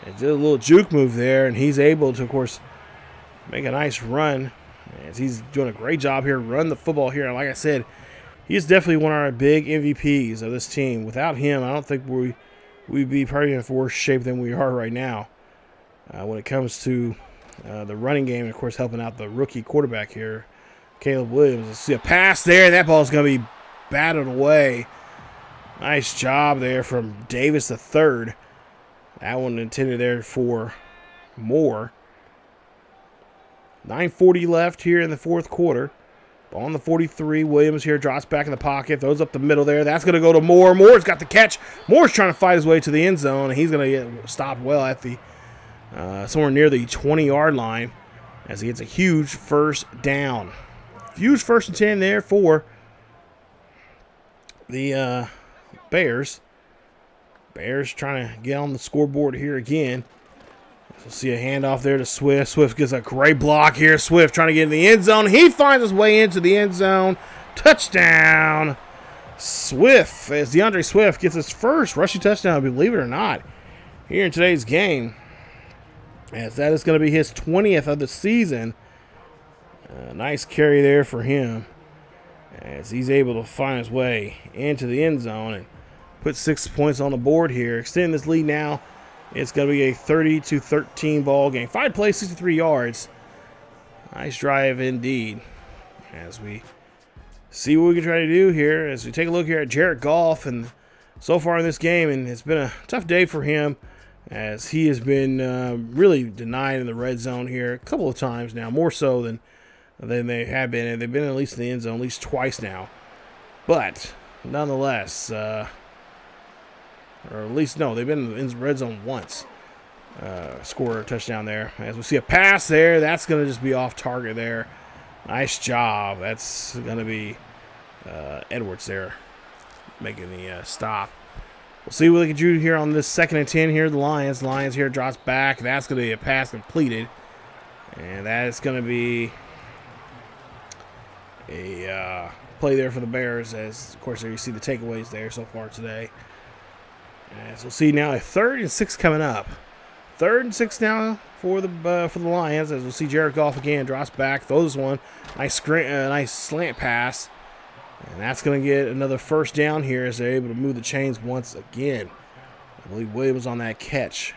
And did a little juke move there, and he's able to, of course, make a nice run. As he's doing a great job here, run the football here. And like I said, he's definitely one of our big MVPs of this team. Without him, I don't think we'd be probably in worse shape than we are right now when it comes to the running game. And, of course, helping out the rookie quarterback here, Caleb Williams. Let's see a pass there. That ball's going to be batted away. Nice job there from Davis the third. That one intended there for Moore. 9:40 left here in the 4th quarter. Ball on the 43. Williams here drops back in the pocket. Throws up the middle there. That's going to go to Moore. Moore's got the catch. Moore's trying to fight his way to the end zone, and he's going to get stopped well at the somewhere near the 20-yard line as he gets a huge 1st down. Huge 1st and 10 there for the Bears. Bears trying to get on the scoreboard here again. We'll see a handoff there to Swift. Swift gets a great block here. Swift trying to get in the end zone. He finds his way into the end zone. Touchdown. Swift, as DeAndre Swift gets his first rushing touchdown, believe it or not, here in today's game. As that is going to be his 20th of the season. Nice carry there for him, as he's able to find his way into the end zone and put 6 points on the board here. Extending this lead now. It's going to be a 30-13 ball game. 5 plays, 63 yards. Nice drive indeed. As we see what we can try to do here, as we take a look here at Jared Goff, and so far in this game, and it's been a tough day for him, as he has been really denied in the red zone here a couple of times now, more so than they have been. And they've been at least in the end zone at least twice now. But nonetheless, or at least, no, they've been in the red zone once. Score a touchdown there. As we see a pass there, that's going to just be off target there. Nice job. That's going to be Edwards there making the stop. We'll see what they can do here on this 2nd and 10 here. The Lions. Lions here drops back. That's going to be a pass completed. And that is going to be a play there for the Bears. As, of course, there you see the takeaways there so far today. As we'll see now, a 3rd and 6 coming up. 3rd and 6 now for the Lions. As we'll see Jared Goff again, drops back, throws one, nice slant pass, and that's going to get another first down here as they're able to move the chains once again. I believe Williams on that catch.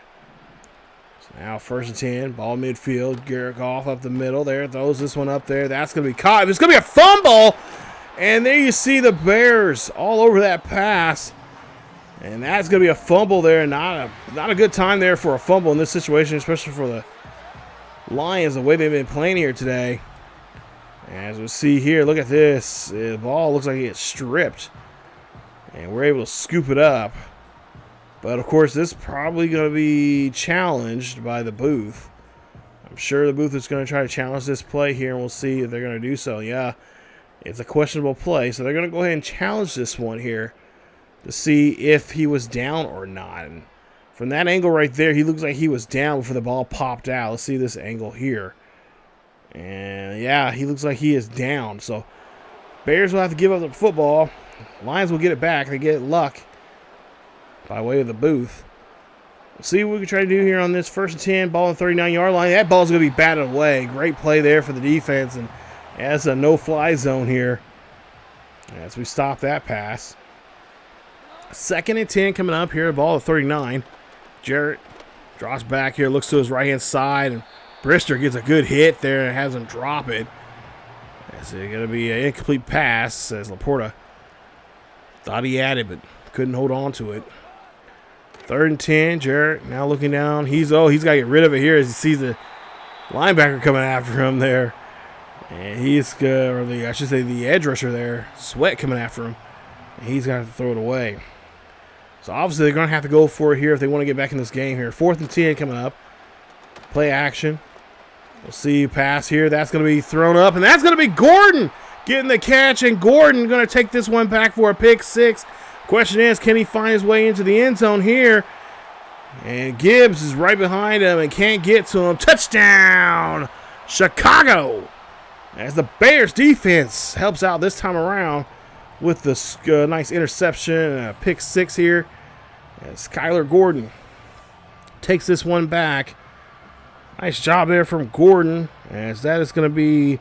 So now 1st and 10, ball midfield. Jared Goff up the middle there, throws this one up there. That's going to be caught. It's going to be a fumble, and there you see the Bears all over that pass. And that's going to be a fumble there. Not a good time there for a fumble in this situation, especially for the Lions, the way they've been playing here today. As we see here, look at this. The ball looks like it gets stripped. And we're able to scoop it up. But, of course, this is probably going to be challenged by the booth. I'm sure the booth is going to try to challenge this play here, and we'll see if they're going to do so. Yeah, it's a questionable play, so they're going to go ahead and challenge this one here to see if he was down or not. And from that angle right there, he looks like he was down before the ball popped out. Let's see this angle here. And, yeah, he looks like he is down. So, Bears will have to give up the football. Lions will get it back. They get luck by way of the booth. We'll see what we can try to do here on this 1st and 10, ball on the 39-yard line. That ball's going to be batted away. Great play there for the defense. And that's a no-fly zone here as we stop that pass. 2nd and 10 coming up here, ball at 39. Jarrett drops back here, looks to his right-hand side, and Brister gets a good hit there and has him drop it. It's going to be an incomplete pass as Laporta thought he had it, but couldn't hold on to it. 3rd and 10, Jarrett now looking down. He's got to get rid of it here as he sees the linebacker coming after him there. And the edge rusher there, Sweat coming after him. And he's got to throw it away. So obviously they're going to have to go for it here if they want to get back in this game here. 4th and 10 coming up. Play action. We'll see pass here. That's going to be thrown up, and that's going to be Gordon getting the catch, and Gordon going to take this one back for a pick 6. Question is, can he find his way into the end zone here? And Gibbs is right behind him and can't get to him. Touchdown, Chicago! As the Bears defense helps out this time around with the nice interception and a pick 6 here. And Skylar Gordon takes this one back. Nice job there from Gordon, as that is going to be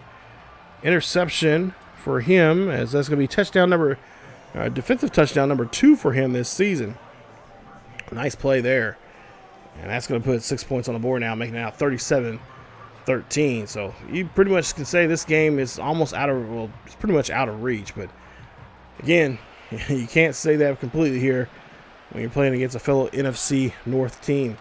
interception for him, as that's going to be defensive touchdown number 2 for him this season. Nice play there. And that's going to put 6 points on the board now, making it now 37-13. So you pretty much can say this game is almost it's pretty much out of reach. But again, you can't say that completely here when you're playing against a fellow NFC North team.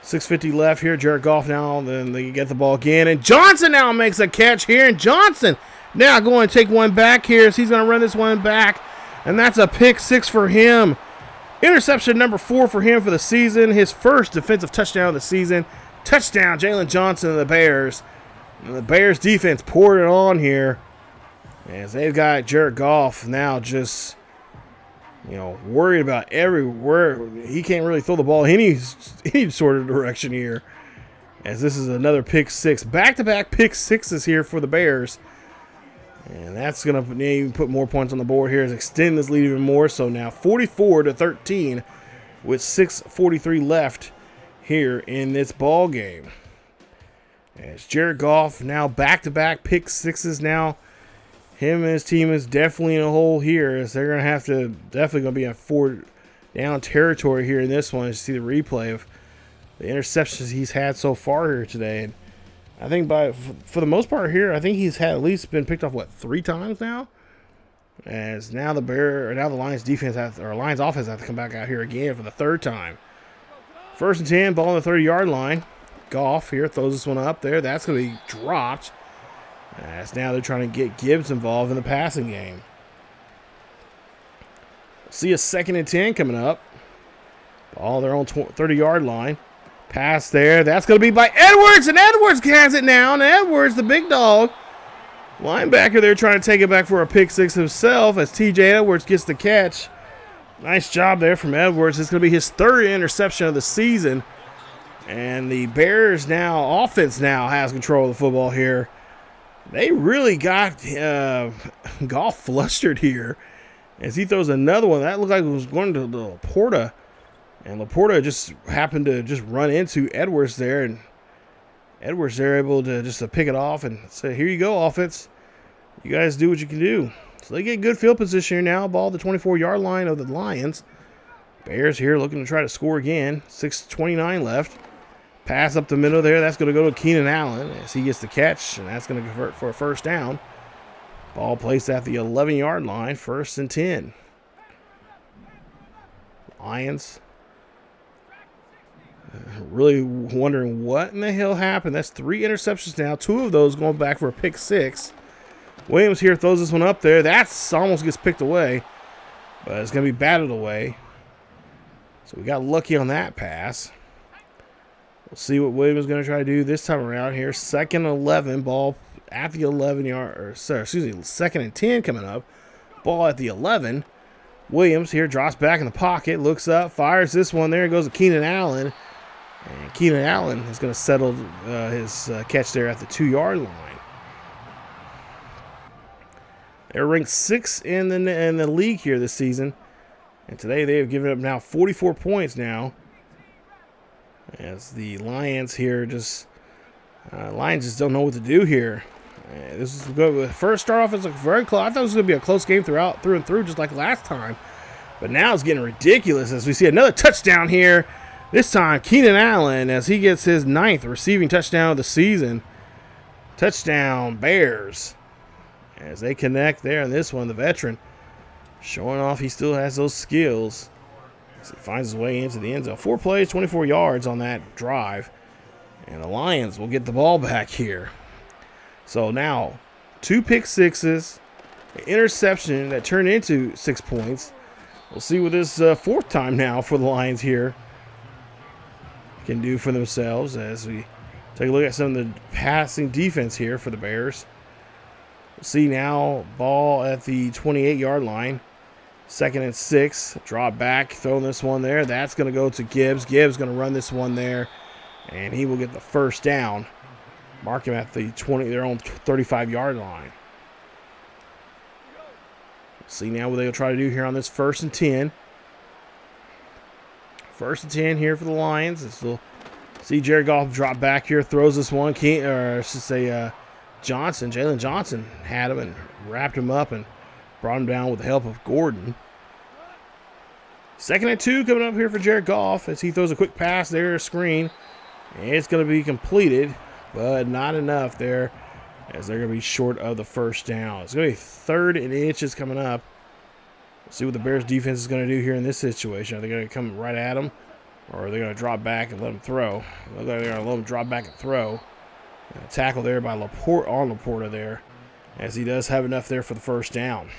6:50 left here. Jared Goff now, then they get the ball again. And Johnson now makes a catch here. And Johnson now going to take one back here. So he's going to run this one back. And that's a pick 6 for him. Interception number 4 for him for the season. His first defensive touchdown of the season. Touchdown, Jalen Johnson and the Bears. And the Bears defense poured it on here, as they've got Jared Goff now just, worried about everywhere. He can't really throw the ball any sort of direction here, as this is another pick 6. Back-to-back pick 6s here for the Bears. And that's going to even put more points on the board here, as extend this lead even more. So now 44-13 with 6:43 left here in this ball game. As Jared Goff now back-to-back pick 6s now. Him and his team is definitely in a hole here, as they're going to have to definitely going to be in 4-down territory here in this one. You see the replay of the interceptions he's had so far here today. And I think for the most part here, I think he's had at least been picked off 3 times now. As now the Lions defense Lions offense have to come back out here again for the 3rd time. 1st and 10, ball on the 30-yard line. Goff here throws this one up there. That's going to be dropped. As now they're trying to get Gibbs involved in the passing game. See a 2nd and 10 coming up. Ball on their own 30-yard line. Pass there. That's going to be by Edwards, and Edwards has it now. And Edwards, the big dog, linebacker there, trying to take it back for a pick 6 himself, as T.J. Edwards gets the catch. Nice job there from Edwards. It's going to be his 3rd interception of the season. And the Bears offense now has control of the football here. They really got Goff flustered here, as he throws another one. That looked like it was going to Laporta. And Laporta just happened to just run into Edwards there. And Edwards there able to just to pick it off and say, here you go, offense. You guys do what you can do. So they get good field position here now. Ball at the 24-yard line of the Lions. Bears here looking to try to score again. 6:29 left. Pass up the middle there. That's going to go to Keenan Allen as he gets the catch, and that's going to convert for a first down. Ball placed at the 11-yard line. 1st and 10. Lions really wondering what in the hell happened. That's 3 interceptions now. 2 of those going back for a pick 6. Williams here throws this one up there. That's almost gets picked away, but it's going to be batted away. So we got lucky on that pass. We'll see what Williams is going to try to do this time around here. 2nd and 11, ball at the 11-yard, or sorry, excuse me, 2nd and 10 coming up. Ball at the 11. Williams here drops back in the pocket, looks up, fires this one there. Goes to Keenan Allen. And Keenan Allen is going to settle his catch there at the 2-yard line. They're ranked 6th in the league here this season. And today they have given up now 44 points now. As the Lions here Lions just don't know what to do here. This is good. First start off is very close. I thought it was going to be a close game through and through just like last time. But now it's getting ridiculous as we see another touchdown here. This time Keenan Allen as he gets his 9th receiving touchdown of the season. Touchdown Bears. As they connect there on this one, the veteran showing off he still has those skills. As he finds his way into the end zone. 4 plays, 24 yards on that drive. And the Lions will get the ball back here. So now, 2 pick 6s, an interception that turned into 6 points. We'll see what this 4th time now for the Lions here can do for themselves as we take a look at some of the passing defense here for the Bears. We'll see now, ball at the 28-yard line. 2nd and 6, drop back, throwing this one there. That's going to go to Gibbs. Gibbs going to run this one there, and he will get the first down. Mark him at the their own 35-yard line. See now what they'll try to do here on this 1st and 10. 1st and 10 here for the Lions. This will see Jared Goff drop back here, throws this one. Jalen Johnson had him and wrapped him up and brought him down with the help of Gordon. 2nd and 2 coming up here for Jared Goff as he throws a quick pass there, a screen. And it's going to be completed, but not enough there as they're going to be short of the first down. It's going to be 3rd and inches coming up. We'll see what the Bears defense is going to do here in this situation. Are they going to come right at him, or are they going to drop back and let him throw? Looks like they're going to let him drop back and throw. And a tackle there by Laporta there, as he does have enough there for the first down.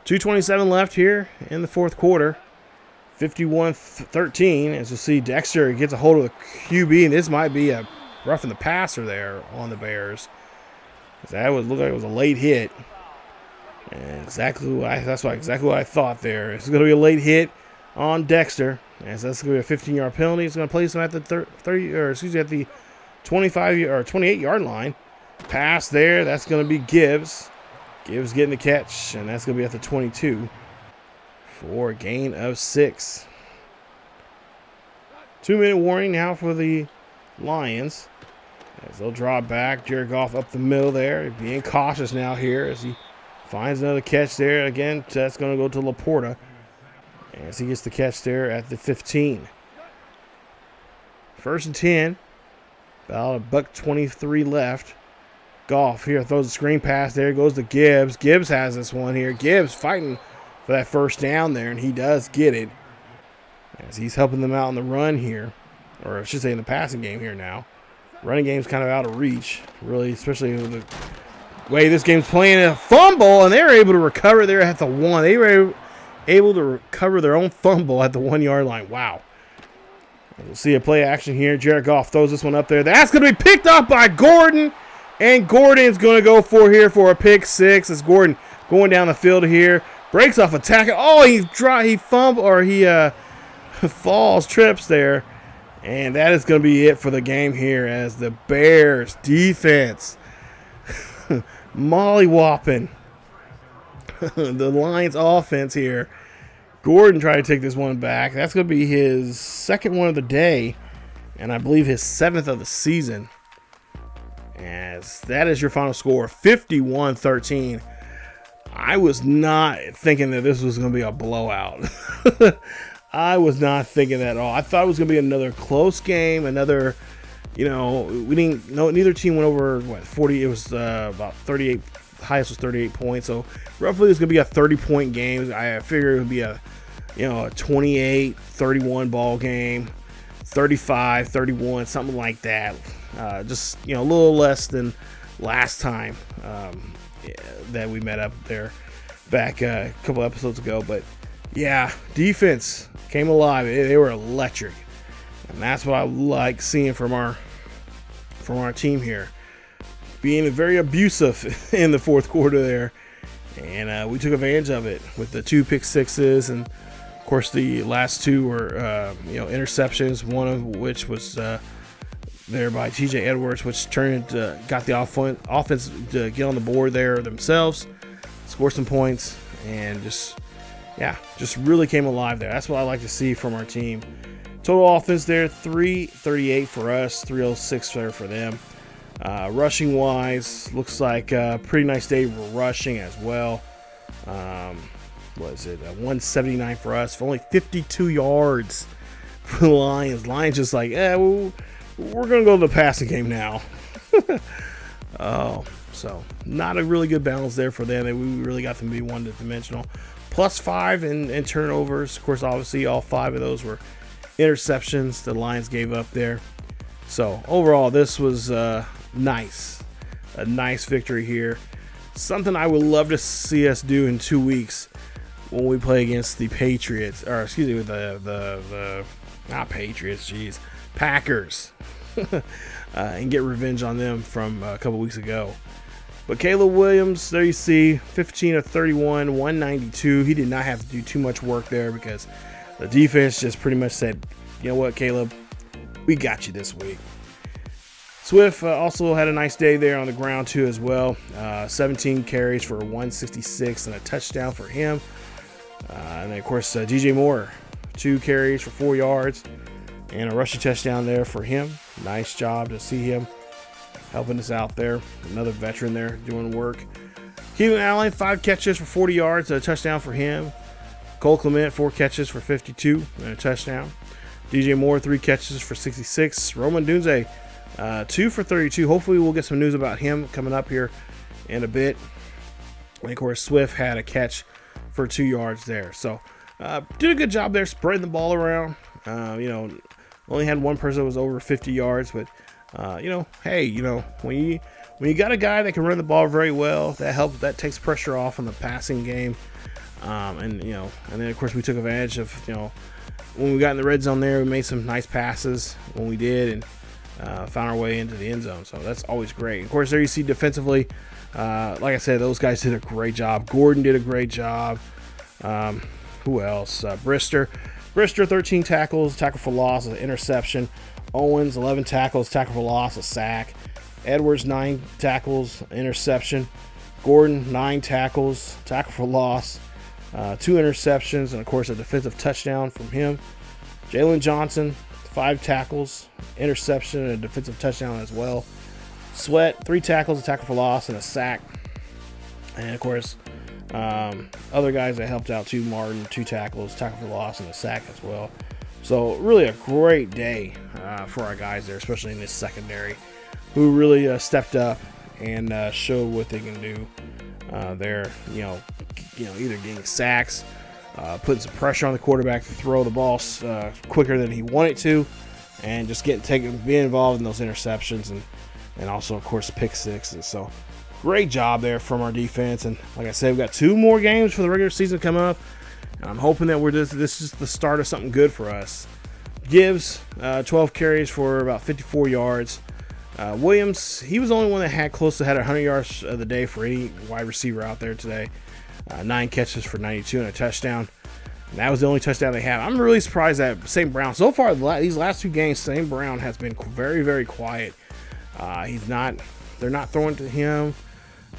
2:27 left here in the 4th quarter. 51-13, as you'll see Dexter gets a hold of the QB, and this might be a roughing the passer there on the Bears. That looked like it was a late hit. And exactly what I thought there. It's going to be a late hit on Dexter, as that's going to be a 15-yard penalty. It's going to place him at the 25 or 28-yard line. Pass there. That's going to be Gibbs. Gibbs getting the catch, and that's going to be at the 22 for a gain of 6. 2-minute warning now for the Lions as they'll draw back. Jared Goff up the middle there, being cautious now here as he finds another catch there. Again, that's going to go to Laporta as he gets the catch there at the 15. 1st and 10. About $1:23 left. Goff here throws a screen pass there. Goes to Gibbs. Gibbs has this one here. Gibbs fighting for that first down there, and he does get it as he's helping them out in the run here, or I should say in the passing game here now. Running game's kind of out of reach, really, especially with the way this game's playing. A fumble, and they were able to recover there at the 1. They were able to recover their own fumble at the 1-yard line. Wow. We'll see a play action here. Jared Goff throws this one up there. That's going to be picked up by Gordon, and Gordon's going to go for a pick 6. It's Gordon going down the field here. Breaks off a tackle. Oh, he falls, trips there. And that is going to be it for the game here as the Bears defense molly-whopping the Lions offense here. Gordon tried to take this one back. That's going to be his second one of the day, and I believe his 7th of the season. As that is your final score, 51-13. I was not thinking that this was going to be a blowout. I was not thinking that at all. I thought it was going to be another close game, another, neither team went over, 40, it was about 38, the highest was 38 points, so roughly it's going to be a 30-point game. I figured it would be a 28-31 ball game, 35-31, something like that. Just, a little less than last time that we met up there back a couple episodes ago. But, yeah, defense came alive. They were electric. And that's what I like seeing from our team here. Being very abusive in the fourth quarter there. And we took advantage of it with the 2 pick sixes, and of course the last 2 were interceptions, one of which was there by TJ Edwards, which got the offense to get on the board there themselves, score some points, and just really came alive there. That's what I like to see from our team. Total offense there, 338 for us, 306 there for them. Rushing wise, looks like a pretty nice day for rushing as well. What is it? 179 for us, for only 52 yards for the Lions. Lions just like, we're going to go to the passing game now. So not a really good balance there for them. We really got them to be one-dimensional. +5 in turnovers. Of course, obviously, all 5 of those were interceptions the Lions gave up there. So overall, this was nice. A nice victory here. Something I would love to see us do in 2 weeks when we play against the Patriots, or excuse me, with the not Patriots, geez, Packers, and get revenge on them from a couple weeks ago. But Caleb Williams, there you see, 15 of 31, 192. He did not have to do too much work there because the defense just pretty much said, you know what, Caleb, we got you this week. Swift also had a nice day there on the ground too as well. 17 carries for 166 and a touchdown for him. And then, of course, DJ Moore, 2 carries for 4 yards and a rushing touchdown there for him. Nice job to see him helping us out there. Another veteran there doing work. Keenan Allen, 5 catches for 40 yards, a touchdown for him. Cole Clement, 4 catches for 52 and a touchdown. DJ Moore, 3 catches for 66. Roman Dunze, 2 for 32. Hopefully we'll get some news about him coming up here in a bit. And of course, Swift had a catch for 2 yards there. So did a good job there spreading the ball around. Only had one person that was over 50 yards, but when you got a guy that can run the ball very well, that takes pressure off on the passing game. And then of course we took advantage of, when we got in the red zone there, we made some nice passes when we did, and found our way into the end zone. So that's always great. Of course, there you see defensively, like I said, those guys did a great job. Gordon did a great job. Who else? Brister, 13 tackles, tackle for loss, an interception. Owens, 11 tackles, tackle for loss, a sack. Edwards, 9 tackles, interception. Gordon, 9 tackles, tackle for loss, 2 interceptions, and of course a defensive touchdown from him. Jalen Johnson, 5 tackles, interception, and a defensive touchdown as well. Sweat, 3 tackles, a tackle for loss, and a sack. And of course, other guys that helped out too. Martin, 2 tackles, tackle for loss, and a sack as well. So really a great day for our guys there, especially in this secondary, who really stepped up and showed what they can do there. Either getting sacks, putting some pressure on the quarterback to throw the ball quicker than he wanted to, and just being involved in those interceptions and also of course pick sixes. So great job there from our defense. And like I said, we've got 2 more games for the regular season coming up. And I'm hoping that this is the start of something good for us. Gibbs, 12 carries for about 54 yards. Williams, he was the only one that had 100 yards of the day for any wide receiver out there today. 9 catches for 92 and a touchdown. And that was the only touchdown they had. I'm really surprised that St. Brown, so far these last 2 games, St. Brown has been very, very quiet. They're not throwing to him.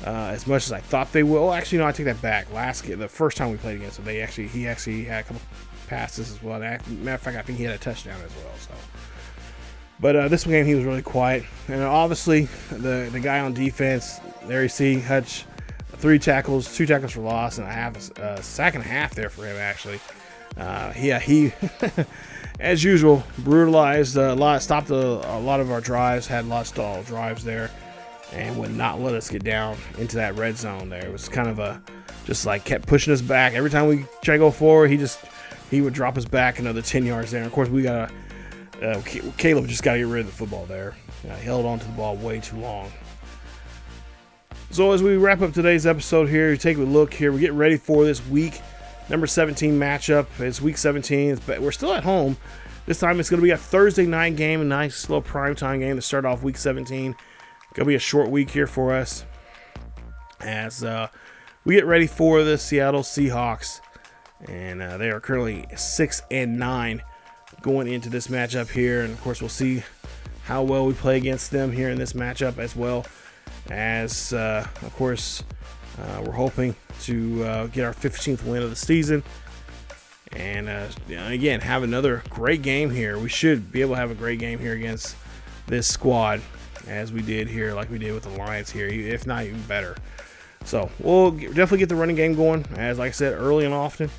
as much as I thought they will. Actually, no, I take that back. The first time we played against them, he actually had a couple passes as well. Matter of fact, I think he had a touchdown as well. So, but this game he was really quiet, and obviously the guy on defense there, you see Hutch, 2 tackles for loss, and a sack and a half there for him actually. He as usual brutalized stopped a lot of our drives, had a lot of stall drives there, and would not let us get down into that red zone there. It was kind of just like kept pushing us back. Every time we try to go forward, he would drop us back another 10 yards there. And of course, Caleb just got to get rid of the football there. He held on to the ball way too long. So as we wrap up today's episode here, you take a look here. We get ready for this week number 17 matchup. It's week 17, but we're still at home. This time it's going to be a Thursday night game, a nice slow primetime game to start off week 17. Going to be a short week here for us as we get ready for the Seattle Seahawks, and they are currently 6-9 going into this matchup here. And of course, we'll see how well we play against them here in this matchup, as well as of course we're hoping to get our 15th win of the season, and again have another great game here. We should be able to have a great game here against this squad, as we did here, like we did with the Lions here, if not even better. So we'll definitely get the running game going, as like I said, early and often,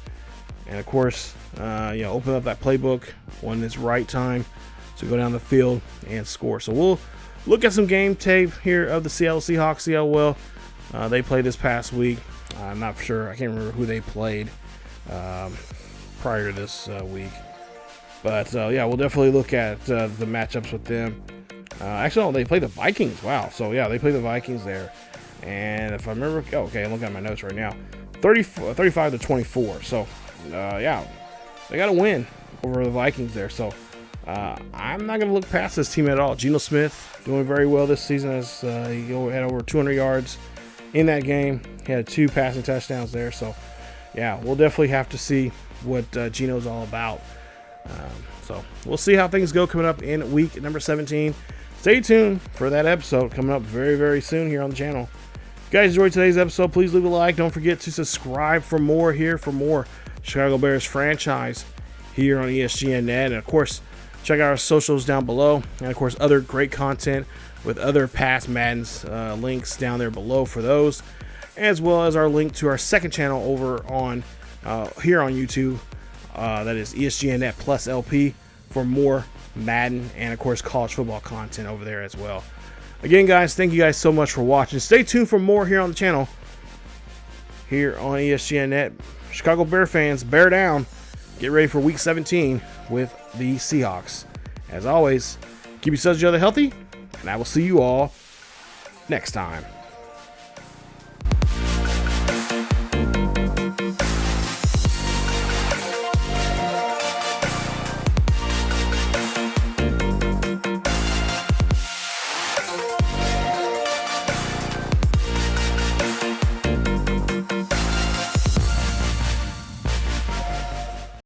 and of course open up that playbook when it's right time to go down the field and score. So we'll look at some game tape here of the Seattle Seahawks, see how well they played this past week. I'm not sure, I can't remember who they played prior to this week, but yeah, we'll definitely look at the matchups with them. Actually, no, they played the Vikings. Wow. So yeah, they played the Vikings there, and if I remember, okay, I'm looking at my notes right now, 35-24. So yeah, they got a win over the Vikings there. So I'm not going to look past this team at all. Geno Smith doing very well this season, as he had over 200 yards in that game. He had 2 passing touchdowns there. So yeah, we'll definitely have to see what Geno's all about. So we'll see how things go coming up in week number 17. Stay tuned for that episode coming up very, very soon here on the channel. If you guys enjoyed today's episode, please leave a like. Don't forget to subscribe for more Chicago Bears franchise here on ESGNet. And of course, check out our socials down below. And of course, other great content with other past Maddens links down there below for those, as well as our link to our second channel over on here on YouTube. That is ESGNet plus LP for more Madden and of course college football content over there as well. Again, guys, thank you guys so much for watching. Stay tuned for more here on the channel here on ESGNet. Chicago Bear fans, bear down. Get ready for week 17 with the Seahawks. As always, keep yourselves each other healthy, and I will see you all next time.